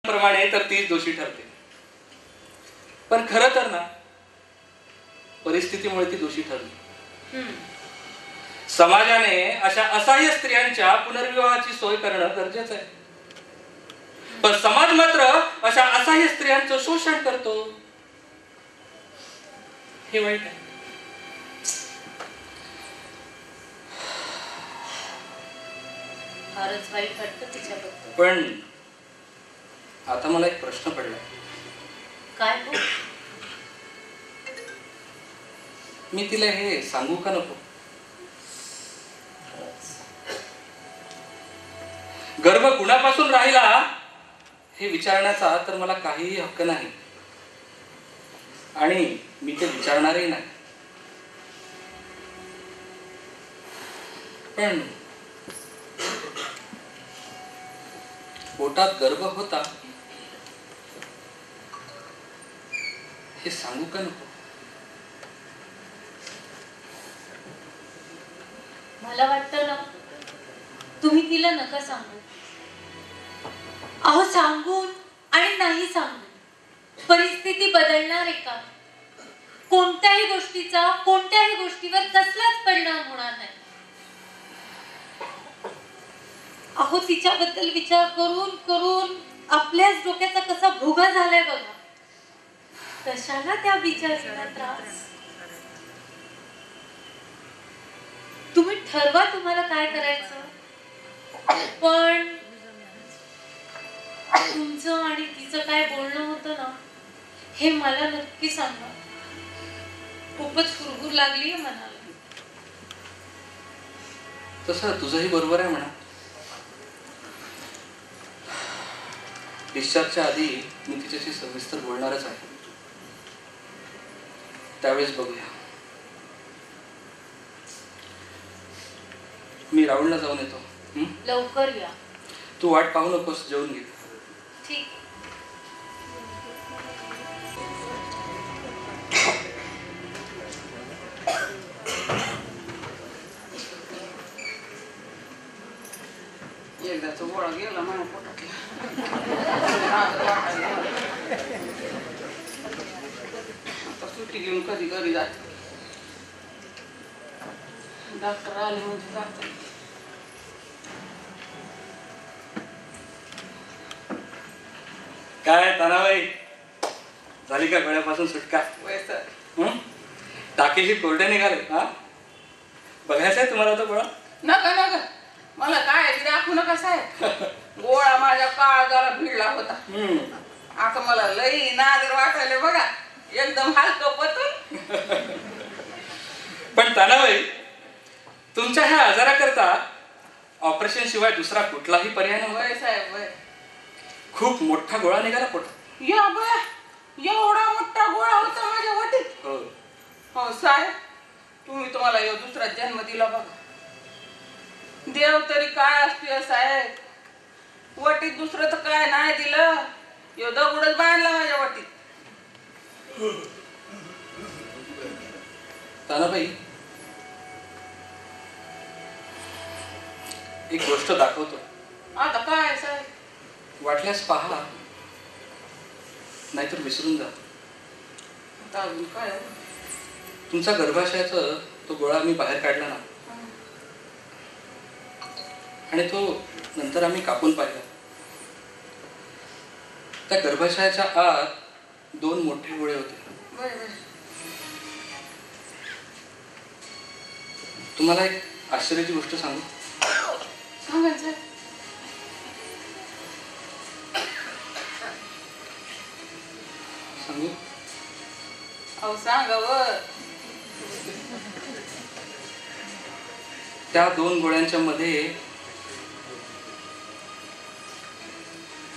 प्रमाणे तर तीच दोषी ठरते, पण खरं तर ना परिस्थितीमुळे ती दोषी ठरली. समाजाने अशा असहाय्य स्त्रियांच्या पुनर्विवाहाची सोय करणं गरजेचं आहे, पण समाज मात्र अशा असहाय्य स्त्रियांचं शोषण करतो. हे वाईट आहे. फारच वाईट वाटतं तिच्याबद्दल. पण आता मला एक प्रश्न पडला. काय हो? मी तिला हे सांगू का नको? गर्भ कुणापासून राहिला हे विचारण्याचा तर मला काहीही हक्क नाही, आणि मी ते विचारणारही नाही. पण पोटात गर्भ होता हे सांगू का नको? मला वाटतं ना तुम्ही तिला नका सांगू. अहो, सांगून आणि नाही सांगून परिस्थिती बदलणार आहे का? कोणत्याही गोष्टीवर कसलाच परिणाम होणार नाही. अहो, तिच्याबद्दल विचार करून करून आपल्याच डोक्याचा कसा भोगा झालाय बघा. कशाला त्या बिचारीला त्रास? तुम्ही ठरवा तुम्हाला काय करायचं, पण तुमचं आणि तिचं काय बोलणं होतं ना हे मला नक्की सांगा. खूपच कुरबुर लागली आहे मनाला. तसं तुझंही बरोबर आहे म्हणा. डिस्चार्जच्या आधी मी तिच्याशी सविस्तर बोलणारच आहे, त्यावेळेस बघूया. मी राहुलला जाऊन येतो. लवकर या. तू वाट पाहू नकोस, जेवून घे. ठीक. एकदाच गोळा गेला माझ्या पोटातला. आता सुट्टी घेऊन कधी घरी जाते. डॉक्टर आले म्हणजे जाते. काय तानाबाई, झाली का गळ्यापासून सुटका? टाकीशी कोरडे निघाले. हा, बघायचंय तुम्हाला तो गोळा? नका नका, मला काय दाखवू नका साहेब. गोळा माझ्या काळजाला भिडला होता. आता मला लई नादर वाटायला बघा, एकदम हलकं पतून. पण तानाबाई, तुमच्या ह्या आजाराकरता ऑपरेशन शिवाय दुसरा कुठलाही पर्याय नव्हता. साहेब वय खूप मोठा गोळा निघाला पोटात. या बया, एवढा मोठा गोळा होता माझ्या वाटीत. हो साहेब, तुम्हाला यो दुसरा जन्म दिला बघा. देव तरी काय असते साहेब, वाटीत दुसरं तर काय नाही दिलं. यो दगडच बांधला माझ्या वाटीत. तानाबाई, एक गोष्ट दाखवतो. आता काय साहेब? वाटल्यास पहा, नाहीतर विसरून जा. अजून काय? तुमचा गर्भाशयाचा तो गोळा मी बाहेर काढला ना, आणि तो नंतर आम्ही कापून पाहिला. त्या गर्भाशयाच्या आत 2 मोठे गोळे होते. तुम्हाला एक आश्चर्याची गोष्ट सांगू? सांगायचं? सांगू? अहो सांगावं. त्या 2 गोळ्यांच्या मध्ये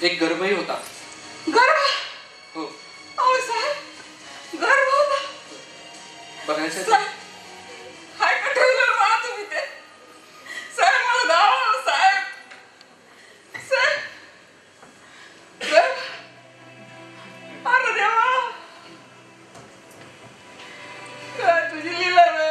एक गर्भही होता. गर्भ? हो. अहो साहेब, गर्भ होता? बघायचं? हाय का ठेवलं मला तुम्ही ते? साहेब मला दावा साहेब. साहेब, गर्भ? अरे देवा, काय तुझी लीला रे.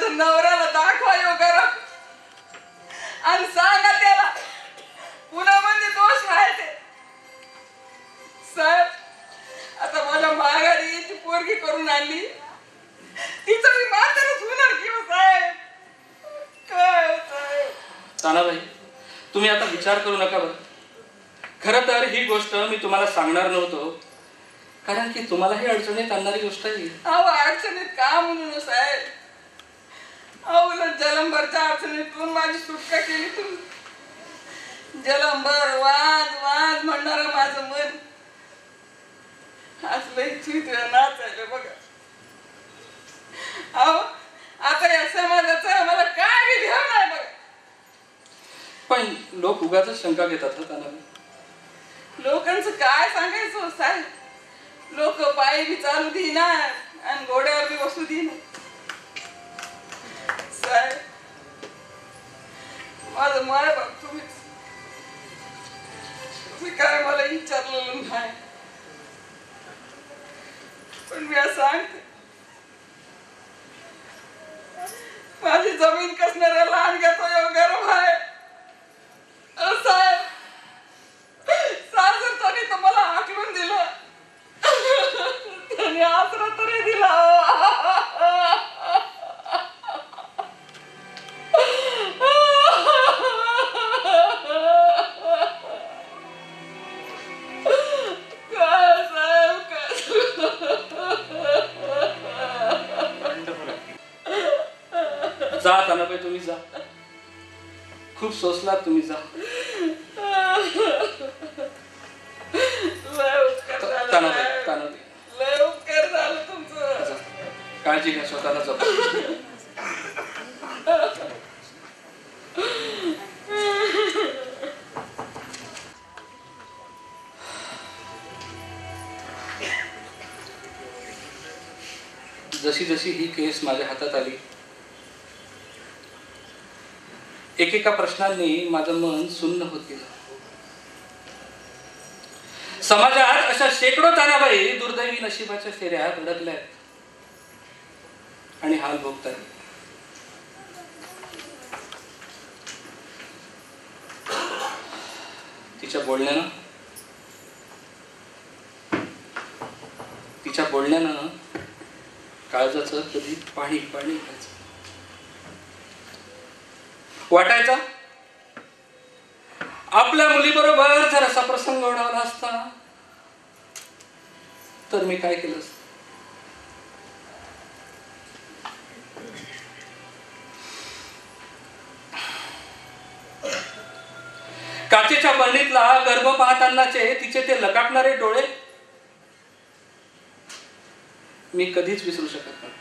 माझ्या नवऱ्याला दाखवा योगारा आणि सांगा त्याला पुन्हा म्हणजे दोष आहे ते. साहेब आता मला माघारी ती पोरगी करून आणली, तिचं मी म्हातारच होणार की हो साहेब. काय हो साहेब. तानाबाई, तुम्ही आता विचार करू नका बरं. खरं तर ही गोष्ट मी तुम्हाला सांगणार नव्हतो, कारण की तुम्हाला ही अडचणीत आणणारी गोष्ट आहे. अहो अडचणीत का म्हणून साहेब, अहो उलट जलंबरच्या अडचणीतून माझी सुटका केली तुम्ही. जलंबर वाद वाद म्हणणार माझं मन आज लई चुईत नाचायला बघा. अहो आता या समाजाचं मला काय बी ध्यान नाही बघा. पण लोक उगाच शंका घेतात ना तानाबाई. लोकांचं काय सांगायचं साहेब. लोक पायी बी चालू देणार आणि घोड्यावर बी बसू देणार. साहेब माझं माय बाप तुम्ही काय मला विचारलेलं नाही, पण मी सांगते माझी जमीन कसणाऱ्या लहान घेतो गरम आहे. साहेब सासर तरी तर मला हाकलून दिलं, त्याने आसरा तरी दिला. जा तानाबाई, तुम्ही जा. खूप सोसलात तुम्ही, जा. तानाबाई तानाबाई, लय उपकार झालं तुमचं. जा. काळजी घ्या, स्वतःला जपा. जशी जशी ही केस माझ्या हातात आली, एकेका प्रश्नांनी माझं मन सुन्न होत गेलं. समाजात अशा शेकडो तानाबाई दुर्दैवी नशिबाच्या फेऱ्या धडकल्यात आणि हाल भोगतात. तिच्या बोलण्यानं काळजाचं कधी पाणी पाणी वाटायचा. आपल्या मुलीबरोबर जर असा प्रसंग ओढावला असता तर मी काय केलं असतं. काचेच्या बरणीतला गर्भ पाहतानाचे तिचे ते लकाकणारे डोळे मी कधीच विसरू शकत नाही.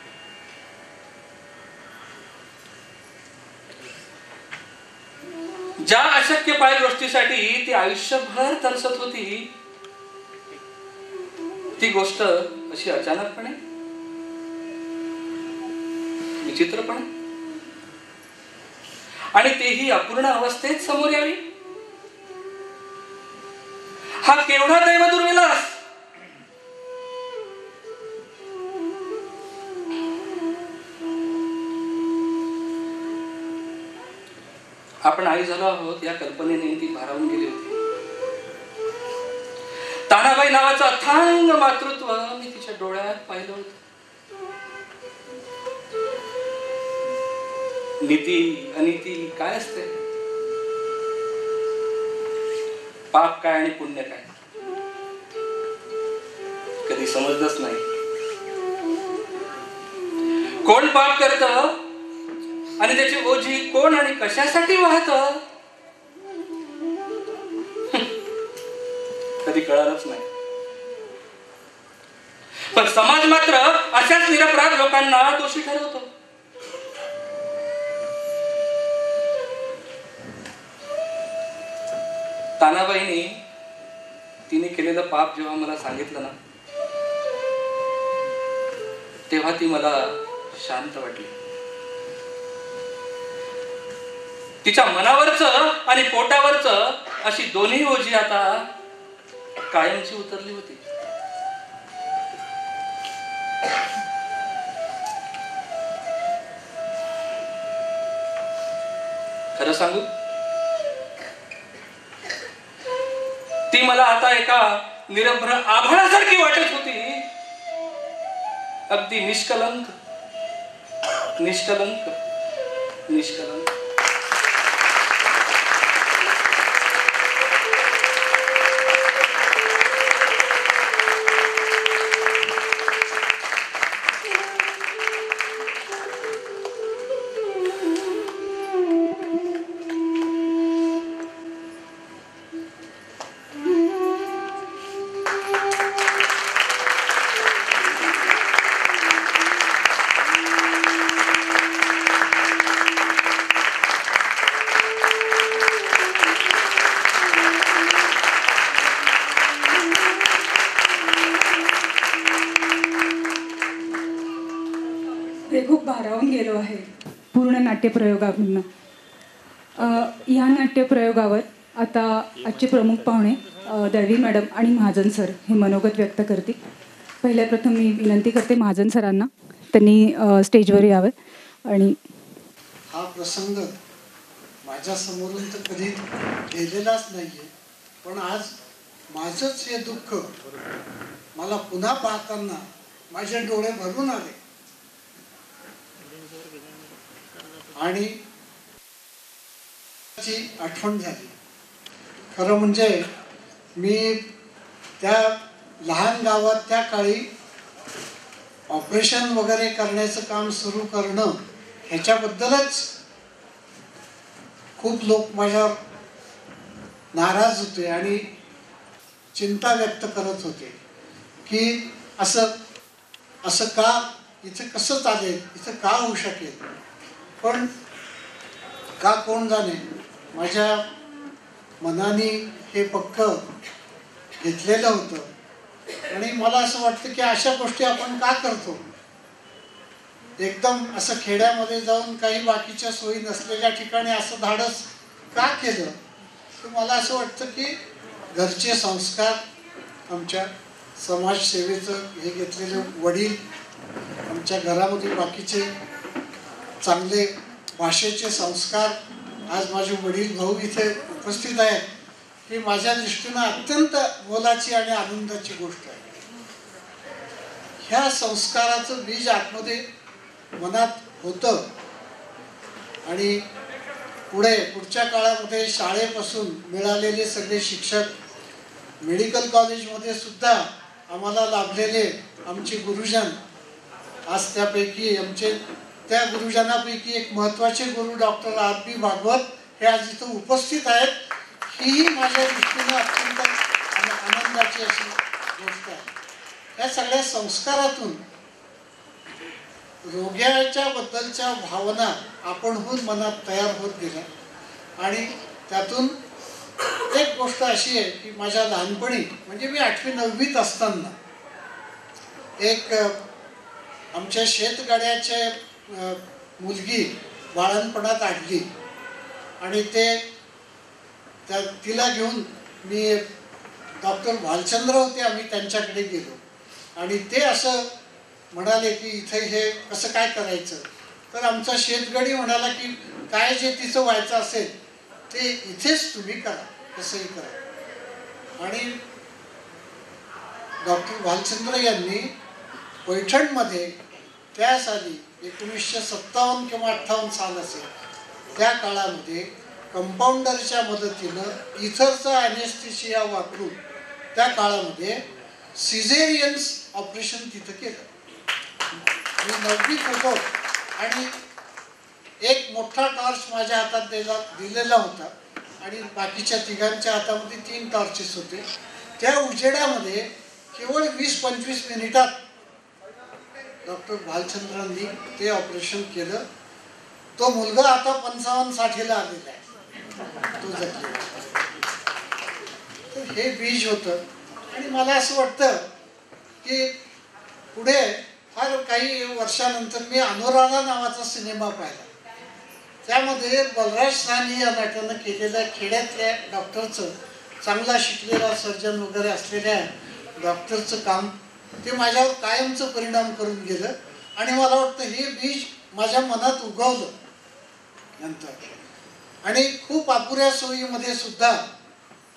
ज्या अशक्य पाय गोष्टीसाठी ती आयुष्यभर तरसत होती, ती गोष्ट अशी अचानकपणे, विचित्रपणे आणि तेही अपूर्ण अवस्थेत समोर यावी, हा केवढा दैव दुर्विलास. आपण आई झालो आहोत या कल्पनेने ती भारावून गेली होती. तानाबाई नावाचं अथांग मातृत्व मी तिच्या डोळ्यात पाहिलं होतं. नीती अनिती काय असते, पाप काय आणि पुण्य काय कधी समजलंच नाही. कोण पाप करतं आणि त्याची ओझी कोण आणि कशासाठी वाहत कधी कळालंच नाही. पण समाज मात्र अशाच निरपराध लोकांना दोषी ठरवतो. तानाबाईंनी तिने केलेलं पाप जेव्हा मला सांगितलं ना, तेव्हा ती मला शांत वाटली. तिच्या मनावरचं आणि पोटावरचं अशी दोन्ही ओझी आता कायमची उतरली होती. खरं सांगू, ती मला आता एका निरभ्र आभाळासारखी वाटत होती. अगदी निष्कलंक निष्कलंक निष्कलंक. खूप भारावून गेलो आहे पूर्ण नाट्यप्रयोगामधून. ह्या नाट्यप्रयोगावर आता आजचे प्रमुख पाहुणे दळवी मॅडम आणि महाजन सर हे मनोगत व्यक्त करतील. पहिल्या प्रथम मी विनंती करते महाजन सरांना त्यांनी स्टेजवर यावं. आणि हा प्रसंग माझ्या समोरून तर कधी गेलेलाच नाहीये, पण आज माझंच हे दुःख मला पुन्हा पाहताना माझे डोळे भरून आले. आणि आठवण झाली. खरं म्हणजे मी त्या लहान गावात त्या काळी ऑपरेशन वगैरे करण्याचं काम सुरू करणं ह्याच्याबद्दलच खूप लोक माझ्यावर नाराज होते आणि चिंता व्यक्त करत होते की असं का, इथे कसं चालेल, इथं का होऊ शकेल. पण का कोण जाणे, माझ्या मनाने हे पक्क घेतलेलं होतं. आणि मला असं वाटतं की अशा गोष्टी आपण का करतो. एकदम असं खेड्यामध्ये जाऊन काही बाकीच्या सोयी नसलेल्या ठिकाणी असं धाडस का केलं. तर मला असं वाटतं की घरचे संस्कार, आमच्या समाजसेवेचं हे घेतलेले वडील, आमच्या घरामध्ये बाकीचे चांगले भाषेचे संस्कार, आज माझे वडील भाऊ इथे उपस्थित आहेत, ही माझ्या दृष्टीनं अत्यंत मोलाची आणि आनंदाची गोष्ट आहे. ह्या संस्काराचं बीज आतमध्ये मनात होतं. आणि पुढच्या काळामध्ये शाळेपासून मिळालेले सगळे शिक्षक, मेडिकल कॉलेजमध्ये सुद्धा आम्हाला लाभलेले आमचे गुरुजन, आज त्यापैकी त्या गुरुजनापैकी एक महत्त्वाचे गुरु डॉक्टर R.P. भागवत हे आज इथं उपस्थित आहेत. हीही माझ्या दृष्टीनं अत्यंत आनंदाची अशी गोष्ट आहे. या सगळ्या संस्कारातून रोग्याच्या बद्दलच्या भावना आपणहून मनात तयार होत गेल्या. आणि त्यातून एक गोष्ट अशी आहे की माझ्या लहानपणी, म्हणजे मी 8वी 9वीत असताना एक आमच्या शेतगाड्याचे मुलगी बाळणपणात आडली आणि तिला घेऊन मी डॉक्टर भालचंद्र होते, आम्ही त्यांच्याकडे गेलो. आणि ते असं म्हणाले की इथे हे कसं काय करायचं. तर आमचा शेतगडी म्हणाला की काय जे तिचं व्हायचं असेल ते इथेच तुम्ही करा, कसंही करा. आणि डॉक्टर भालचंद्र यांनी पैठणमध्ये त्या साली 1957 किंवा 58 साल असेल, त्या काळामध्ये कंपाऊंडरच्या मदतीनं इथरचा ॲनेस्थेशिया वापरून त्या काळामध्ये सिझेरियन्स ऑपरेशन तिथं केलं. मी 9वीत होतो आणि एक मोठा टॉर्च माझ्या हातात दिलेला होता आणि बाकीच्या तिघांच्या हातामध्ये 3 टॉर्चेस होते. त्या उजेडामध्ये केवळ 20-25 मिनिटात डॉक्टर भालचंद्रांनी ते ऑपरेशन केलं. तो मुलगा आता 55-60ला आलेला आहे, तो जगलेला. तर हे बीज होतं. आणि मला असं वाटतं की पुढे फार काही वर्षानंतर मी अनुराधा नावाचा सिनेमा पाहिला. त्यामध्ये बलराज साहनी या नाट्यानं केलेल्या खेड्यातल्या डॉक्टरचं, चांगला शिकलेला सर्जन वगैरे असलेल्या डॉक्टरचं काम, ते माझ्यावर कायमचं परिणाम करून गेलं. आणि मला वाटतं हे बीज माझ्या मनात उगवलं. नंतर आणि खूप अपुऱ्या सोयीमध्ये सुद्धा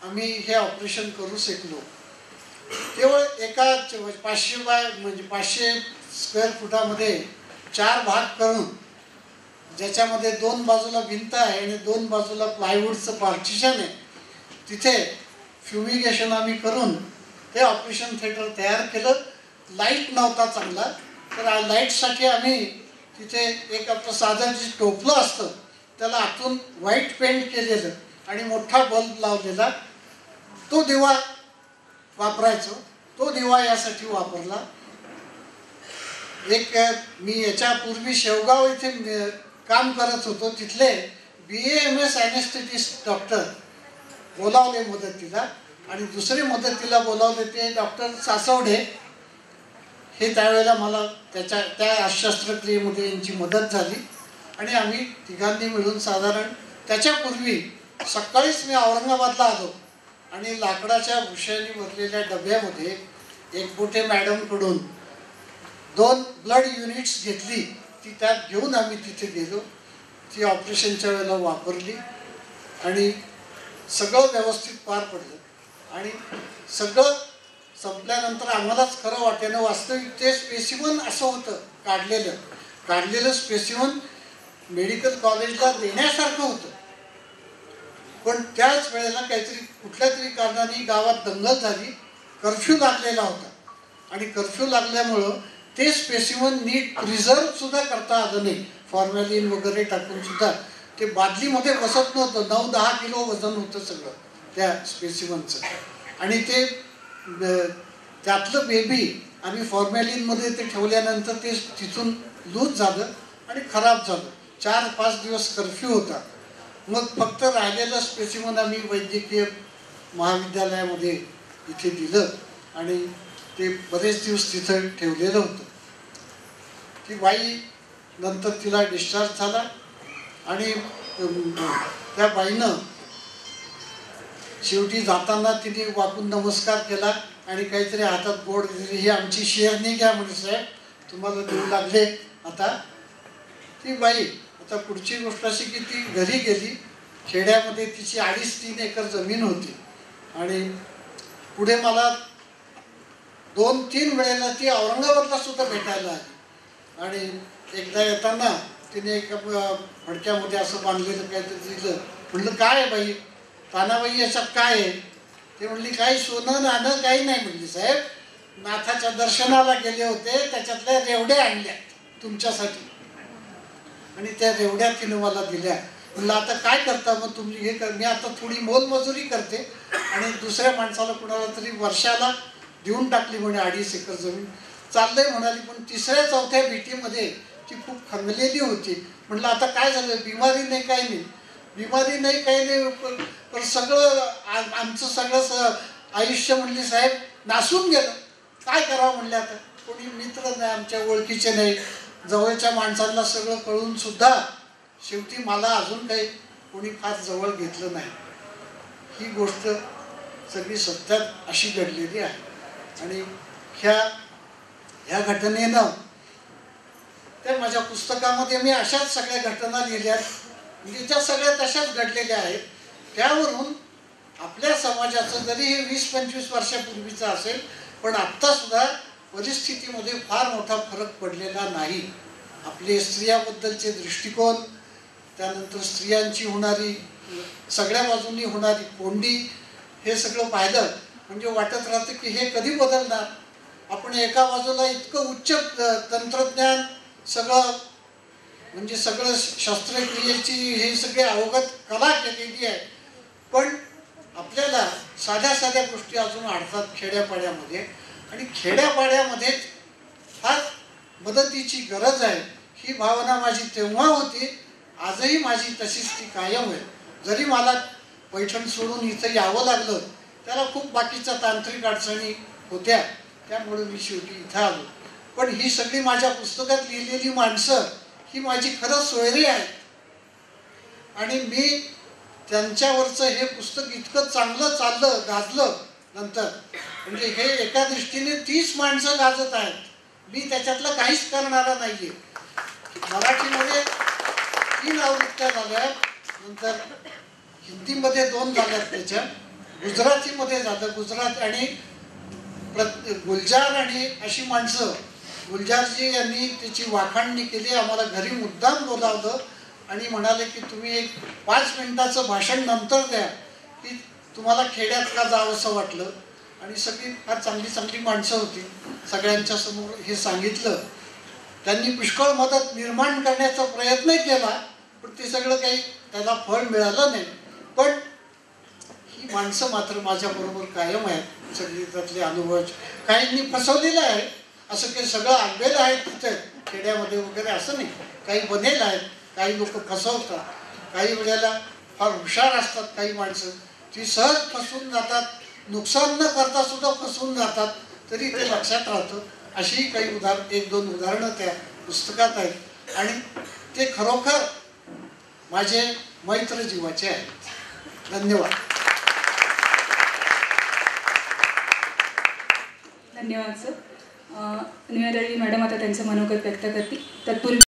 आम्ही हे ऑपरेशन करू शकलो. केवळ एका 500 बाय म्हणजे 500 स्क्वेअर फुटामध्ये 4 भाग करून, ज्याच्यामध्ये 2 बाजूला भिंत आहे आणि 2 बाजूला प्लायवूडचं पार्टिशन आहे, तिथे फ्युमिगेशन आम्ही करून ते ऑपरेशन थिएटर तयार केलं. लाईट नव्हता चांगला, तर लाईटसाठी आम्ही तिथे एक आपलं साधं जे टोपलं असतं त्याला आतून व्हाईट पेंट केलेलं आणि मोठा बल्ब लावलेला, तो दिवा वापरायचो. तो दिवा यासाठी वापरला. एक मी याच्यापूर्वी शेवगाव इथे काम करत होतो, तिथले BAMS ॲनेस्थेटिस्ट डॉक्टर बोलावले मदतीला, आणि दुसरे मदतीला बोलावले ते डॉक्टर सासवडे. हे त्यावेळेला मला त्या शस्त्रक्रियेमध्ये यांची मदत झाली आणि आम्ही तिघांनी मिळून साधारण त्याच्यापूर्वी सकाळीच मी औरंगाबादला आलो आणि लाकडाच्या भुशाने भरलेल्या डब्यामध्ये एकबोटे मॅडमकडून 2 ब्लड युनिट्स घेतली. ती त्यात घेऊन आम्ही तिथे गेलो. ती ऑपरेशनच्या वेळेला वापरली आणि सगळं व्यवस्थित पार पडलं. आणि सगळं संपल्यानंतर आम्हालाच खरं वाटेनं, वास्तविक ते स्पेसिमन असं होतं काढलेलं स्पेसिमन मेडिकल कॉलेजला देण्यासारखं होतं. पण त्याच वेळेला काहीतरी कुठल्या तरी कारणाने गावात दंगल झाली, कर्फ्यू लागलेला होता, आणि कर्फ्यू लागल्यामुळं ते स्पेसिमन नीट प्रिझर्व सुद्धा करता आलं नाही. फॉर्मॅलिन वगैरे टाकून सुद्धा ते बादलीमध्ये बसत नव्हतं. 9-10 किलो वजन होतं सगळं त्या स्पेसिमनचं. आणि ते त्यातलं बेबी आम्ही फॉर्मॅलिनमध्ये ते ठेवल्यानंतर ते तिथून लूज झालं आणि खराब झालं. 4-5 दिवस कर्फ्यू होता. मग फक्त राहिलेलं स्पेसिमन आम्ही वैद्यकीय महाविद्यालयामध्ये इथे दिलं आणि ते बरेच दिवस तिथं ठेवलेलं होतं. ती बाई नंतर तिला डिस्चार्ज झाला आणि त्या बाईनं शेवटी जाताना तिने वाकून नमस्कार केला आणि काहीतरी हातात बोट दिली, ही आमची शेअर नाही घ्या म्हणजे साहेब, तुम्हाला देऊ लागले. आता ती बाई, आता पुढची गोष्ट अशी की ती घरी गेली. खेड्यामध्ये तिची 2.5-3 एकर जमीन होती आणि पुढे मला 2-3 वेळेला ती औरंगाबादला सुद्धा भेटायला आली. आणि एकदा येताना तिने एका फडक्यामध्ये असं बांधलेलं काहीतरी दिलं. म्हटलं काय आहे बाई, तानाबाई याच्यात काय आहे? ते म्हणली काही सोनं नाणं काही नाही. म्हणली साहेब, नाथाच्या दर्शनाला गेले होते, त्याच्यातल्या रेवड्या आणल्या तुमच्यासाठी, आणि त्या रेवड्या तिने मला दिल्या. म्हणलं आता काय करता मग तुम्ही? हे कर, मी आता थोडी मोलमजुरी करते आणि दुसऱ्या माणसाला कुणाला तरी वर्षाला देऊन टाकली म्हणे 2.5 एकर जमीन. चाललंय म्हणाली. पण 3ऱ्या-4थ्या भेटीमध्ये ती खूप खंगलेली होती. म्हटलं आता काय झालं? बिमारी नाही, काही नाही. बिमारी नाही, काही नाही, पण सगळं आमचं सगळं आयुष्य म्हणली साहेब नासून गेलं. काय करावं म्हणले. आता कोणी मित्र नाही, आमच्या ओळखीचे नाही, जवळच्या माणसांना सगळं कळून सुद्धा शेवटी मला अजून काही कोणी फार जवळ घेतलं नाही. ही गोष्ट सगळी सत्यात अशी घडलेली आहे. आणि ह्या घटनेनं त्या माझ्या पुस्तकामध्ये मी अशाच सगळ्या घटना लिहिल्या, म्हणजे त्या सगळ्या तशाच घडलेल्या आहेत. त्यावरून आपल्या समाजाचं जरी हे 20-25 वर्षापूर्वीचं असेल, पण आत्तासुद्धा परिस्थितीमध्ये फार मोठा फरक पडलेला नाही. आपले स्त्रियाबद्दलचे दृष्टिकोन, त्यानंतर स्त्रियांची होणारी सगळ्या बाजूंनी होणारी कोंडी, हे सगळं पाहिलं म्हणजे वाटत राहतं की हे कधी बदलणार. आपण एका बाजूला इतकं उच्च तंत्रज्ञान, सगळं म्हणजे सगळं शस्त्रक्रियेची हे सगळे अवगत कला केलेली आहे, पण आपल्याला साध्या साध्या गोष्टी अजून अडतात खेड्यापाड्यामध्ये. आणि खेड्यापाड्यामध्ये फार मदतीची गरज आहे, ही भावना माझी तेव्हा होती, आजही माझी तशीच ती कायम आहे. जरी मला पैठण सोडून इथं यावं लागलं, त्याला खूप बाकीच्या तांत्रिक अडचणी होत्या, त्यामुळे मी शेवटी इथं आलो. पण ही सगळी माझ्या पुस्तकात लिहिलेली माणसं ही माझी खरंच सोयरी आहेत. आणि मी त्यांच्यावरचं हे पुस्तक इतकं चांगलं चाललं, गाजलं नंतर, म्हणजे हे एका दृष्टीने 30 माणसं गाजत आहेत. मी त्याच्यातलं काहीच करणारा नाहीये. मराठीमध्ये 3 आवृत्त्या झाल्या, नंतर हिंदीमध्ये 2 झाल्यात त्याच्या, गुजरातीमध्ये झालं. गुजरात आणि गुलजार आणि अशी माणसं, गुलजारजी यांनी त्याची वाखाणणी केली. आम्हाला घरी मुद्दाम बोलावलं आणि म्हणाले की तुम्ही एक 5 मिनिटाचं भाषण नंतर द्या की तुम्हाला खेड्यात का जावंसं वाटलं. आणि सगळी फार चांगली चांगली माणसं होती. सगळ्यांच्या समोर हे सांगितलं. त्यांनी पुष्कळ मदत निर्माण करण्याचा प्रयत्न केला, पण ते सगळं काही त्याला फळ मिळालं नाही. पण ही माणसं मात्र माझ्याबरोबर कायम आहेत. सगळी त्यातले अनुभव, काहींनी फसवलेलं आहे. असं काही सगळं आंबेल आहे तिथे खेड्यामध्ये वगैरे असं नाही. काही बनेल आहेत, काही लोक फसवतात, काही वेळेला फार हुशार असतात. काही माणसं ती सहज फसवून जातात, नुकसान न करता सुद्धा फसवून जातात, तरी ते लक्षात राहतं. अशी काही 1-2 उदाहरणं त्या पुस्तकात आहेत आणि ते खरोखर माझे मैत्र जीवाचे आहेत. धन्यवाद. धन्यवाद सर. नीना दळवी मॅडम आता त्यांचं मनोगत व्यक्त करतील. तत्पूर्वी